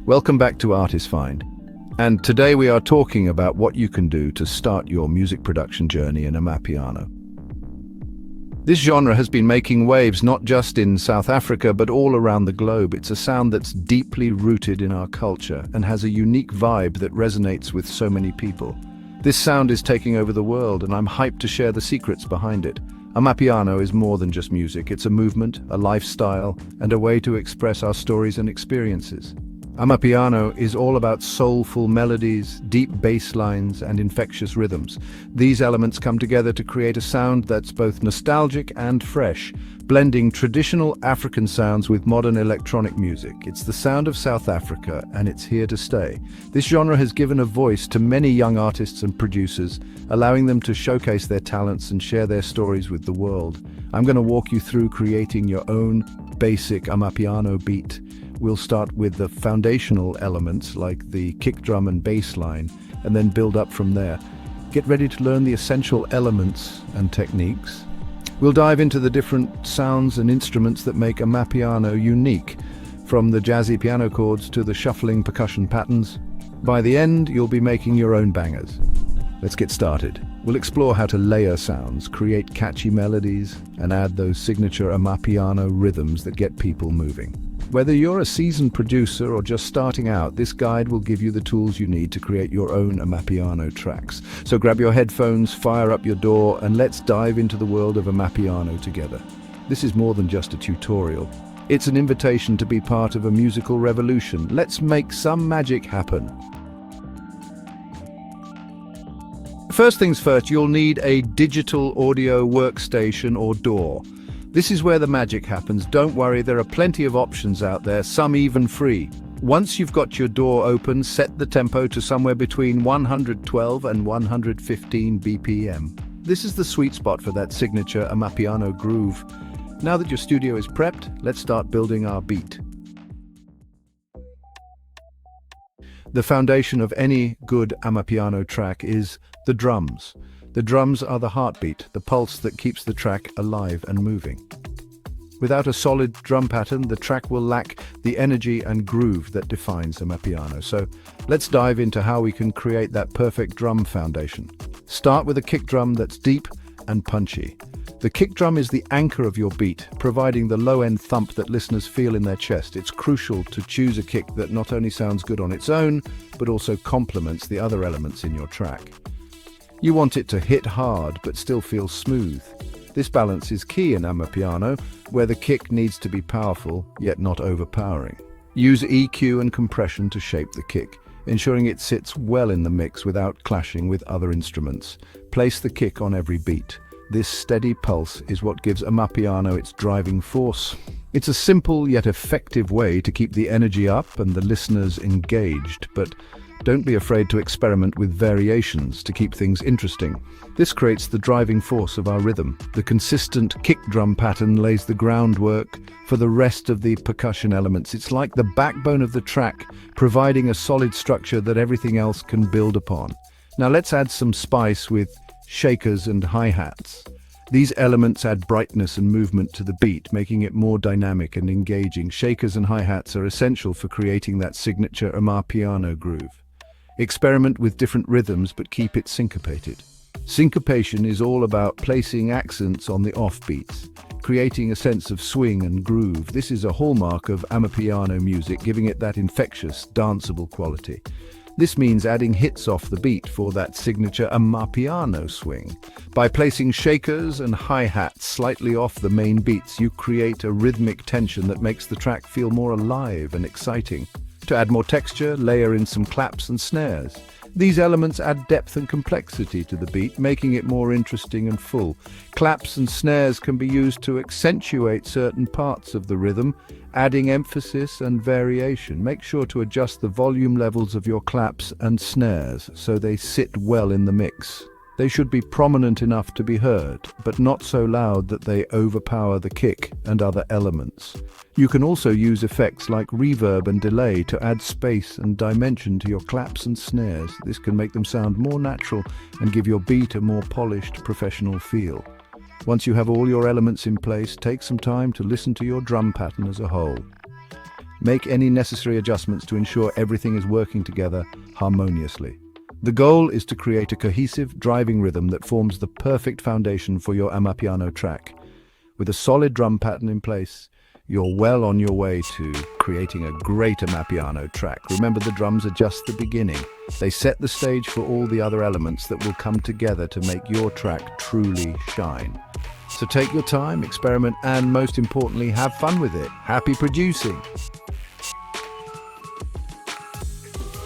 Welcome back to Art is Fine. And today we are talking about what you can do to start your music production journey in Amapiano. This genre has been making waves not just in South Africa but all around the globe. It's a sound that's deeply rooted in our culture and has a unique vibe that resonates with so many people. This sound is taking over the world and I'm hyped to share the secrets behind it. Amapiano is more than just music. It's a movement, a lifestyle, and a way to express our stories and experiences. Amapiano is all about soulful melodies, deep bass lines, and infectious rhythms. These elements come together to create a sound that's both nostalgic and fresh, blending traditional African sounds with modern electronic music. It's the sound of South Africa, and it's here to stay. This genre has given a voice to many young artists and producers, allowing them to showcase their talents and share their stories with the world. I'm going to walk you through creating your own basic Amapiano beat. We'll start with the foundational elements like the kick drum and bass line, and then build up from there. Get ready to learn the essential elements and techniques. We'll dive into the different sounds and instruments that make Amapiano unique, from the jazzy piano chords to the shuffling percussion patterns. By the end, you'll be making your own bangers. Let's get started. We'll explore how to layer sounds, create catchy melodies, and add those signature Amapiano rhythms that get people moving. Whether you're a seasoned producer or just starting out, this guide will give you the tools you need to create your own Amapiano tracks. So grab your headphones, fire up your DAW, and let's dive into the world of Amapiano together. This is more than just a tutorial. It's an invitation to be part of a musical revolution. Let's make some magic happen. First things first, you'll need a digital audio workstation or DAW. This is where the magic happens. Don't worry, there are plenty of options out there, some even free. Once you've got your DAW open, set the tempo to somewhere between 112 and 115 BPM. This is the sweet spot for that signature Amapiano groove. Now that your studio is prepped, let's start building our beat. The foundation of any good Amapiano track is the drums. The drums are the heartbeat, the pulse that keeps the track alive and moving. Without a solid drum pattern, the track will lack the energy and groove that defines Amapiano. So let's dive into how we can create that perfect drum foundation. Start with a kick drum that's deep and punchy. The kick drum is the anchor of your beat, providing the low-end thump that listeners feel in their chest. It's crucial to choose a kick that not only sounds good on its own, but also complements the other elements in your track. You want it to hit hard but still feel smooth. This balance is key in Amapiano, where the kick needs to be powerful yet not overpowering. Use EQ and compression to shape the kick, ensuring it sits well in the mix without clashing with other instruments. Place the kick on every beat. This steady pulse is what gives Amapiano its driving force. It's a simple yet effective way to keep the energy up and the listeners engaged, but don't be afraid to experiment with variations to keep things interesting. This creates the driving force of our rhythm. The consistent kick drum pattern lays the groundwork for the rest of the percussion elements. It's like the backbone of the track, providing a solid structure that everything else can build upon. Now let's add some spice with shakers and hi-hats. These elements add brightness and movement to the beat, making it more dynamic and engaging. Shakers and hi-hats are essential for creating that signature Amapiano groove. Experiment with different rhythms, but keep it syncopated. Syncopation is all about placing accents on the offbeats, creating a sense of swing and groove. This is a hallmark of Amapiano music, giving it that infectious, danceable quality. This means adding hits off the beat for that signature Amapiano swing. By placing shakers and hi-hats slightly off the main beats, you create a rhythmic tension that makes the track feel more alive and exciting. To add more texture, layer in some claps and snares. These elements add depth and complexity to the beat, making it more interesting and full. Claps and snares can be used to accentuate certain parts of the rhythm, adding emphasis and variation. Make sure to adjust the volume levels of your claps and snares so they sit well in the mix. They should be prominent enough to be heard, but not so loud that they overpower the kick and other elements. You can also use effects like reverb and delay to add space and dimension to your claps and snares. This can make them sound more natural and give your beat a more polished, professional feel. Once you have all your elements in place, take some time to listen to your drum pattern as a whole. Make any necessary adjustments to ensure everything is working together harmoniously. The goal is to create a cohesive, driving rhythm that forms the perfect foundation for your Amapiano track. With a solid drum pattern in place, you're well on your way to creating a great Amapiano track. Remember, the drums are just the beginning. They set the stage for all the other elements that will come together to make your track truly shine. So take your time, experiment, and most importantly, have fun with it. Happy producing!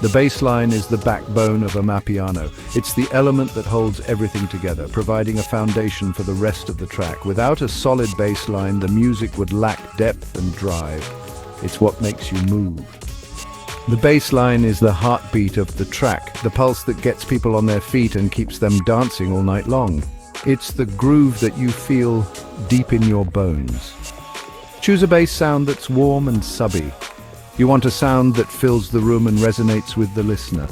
The bass line is the backbone of Amapiano. It's the element that holds everything together, providing a foundation for the rest of the track. Without a solid bass line, the music would lack depth and drive. It's what makes you move. The bass line is the heartbeat of the track, the pulse that gets people on their feet and keeps them dancing all night long. It's the groove that you feel deep in your bones. Choose a bass sound that's warm and subby. You want a sound that fills the room and resonates with the listener.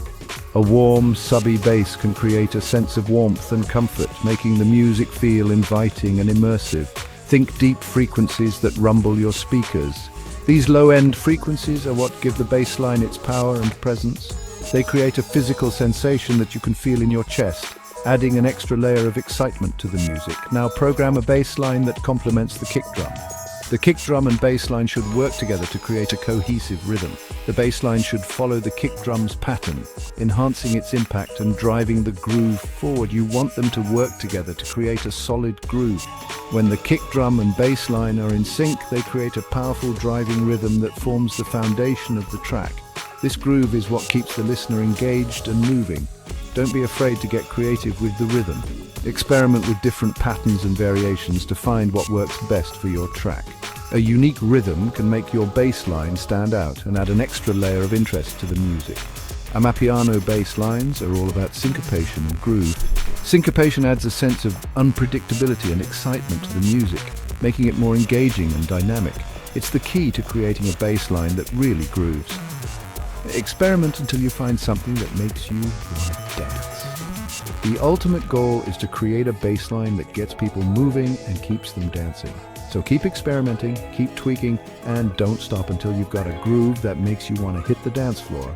A warm, subby bass can create a sense of warmth and comfort, making the music feel inviting and immersive. Think deep frequencies that rumble your speakers. These low-end frequencies are what give the bass line its power and presence. They create a physical sensation that you can feel in your chest, adding an extra layer of excitement to the music. Now program a bass line that complements the kick drum. The kick drum and bass line should work together to create a cohesive rhythm. The bass line should follow the kick drum's pattern, enhancing its impact and driving the groove forward. You want them to work together to create a solid groove. When the kick drum and bass line are in sync, they create a powerful driving rhythm that forms the foundation of the track. This groove is what keeps the listener engaged and moving. Don't be afraid to get creative with the rhythm. Experiment with different patterns and variations to find what works best for your track. A unique rhythm can make your bass line stand out and add an extra layer of interest to the music. Amapiano bass lines are all about syncopation and groove. Syncopation adds a sense of unpredictability and excitement to the music, making it more engaging and dynamic. It's the key to creating a bass line that really grooves. Experiment until you find something that makes you want to dance. The ultimate goal is to create a bass line that gets people moving and keeps them dancing. So keep experimenting, keep tweaking, and don't stop until you've got a groove that makes you want to hit the dance floor.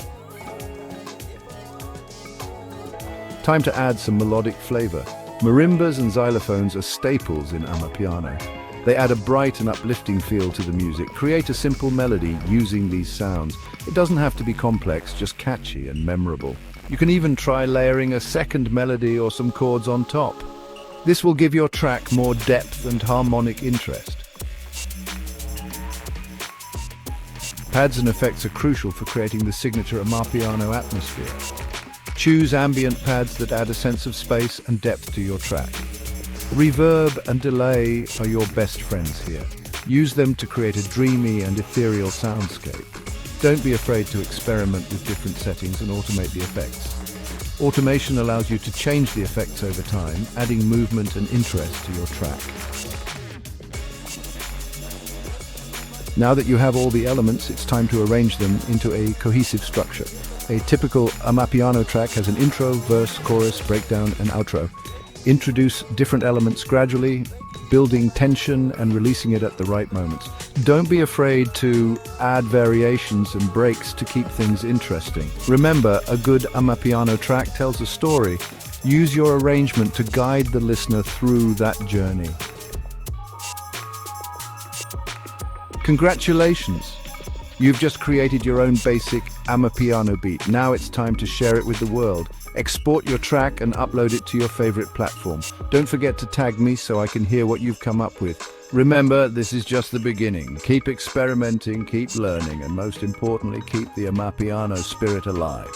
Time to add some melodic flavor. Marimbas and xylophones are staples in Amapiano. They add a bright and uplifting feel to the music. Create a simple melody using these sounds. It doesn't have to be complex, just catchy and memorable. You can even try layering a second melody or some chords on top. This will give your track more depth and harmonic interest. Pads and effects are crucial for creating the signature Amapiano atmosphere. Choose ambient pads that add a sense of space and depth to your track. Reverb and delay are your best friends here. Use them to create a dreamy and ethereal soundscape. Don't be afraid to experiment with different settings and automate the effects. Automation allows you to change the effects over time, adding movement and interest to your track. Now that you have all the elements, it's time to arrange them into a cohesive structure. A typical Amapiano track has an intro, verse, chorus, breakdown, and outro. Introduce different elements gradually, building tension and releasing it at the right moments. Don't be afraid to add variations and breaks to keep things interesting. Remember, a good Amapiano track tells a story. Use your arrangement to guide the listener through that journey. Congratulations! You've just created your own basic Amapiano beat. Now it's time to share it with the world. Export your track and upload it to your favorite platform. Don't forget to tag me so I can hear what you've come up with. Remember, this is just the beginning. Keep experimenting, keep learning, and most importantly, keep the Amapiano spirit alive.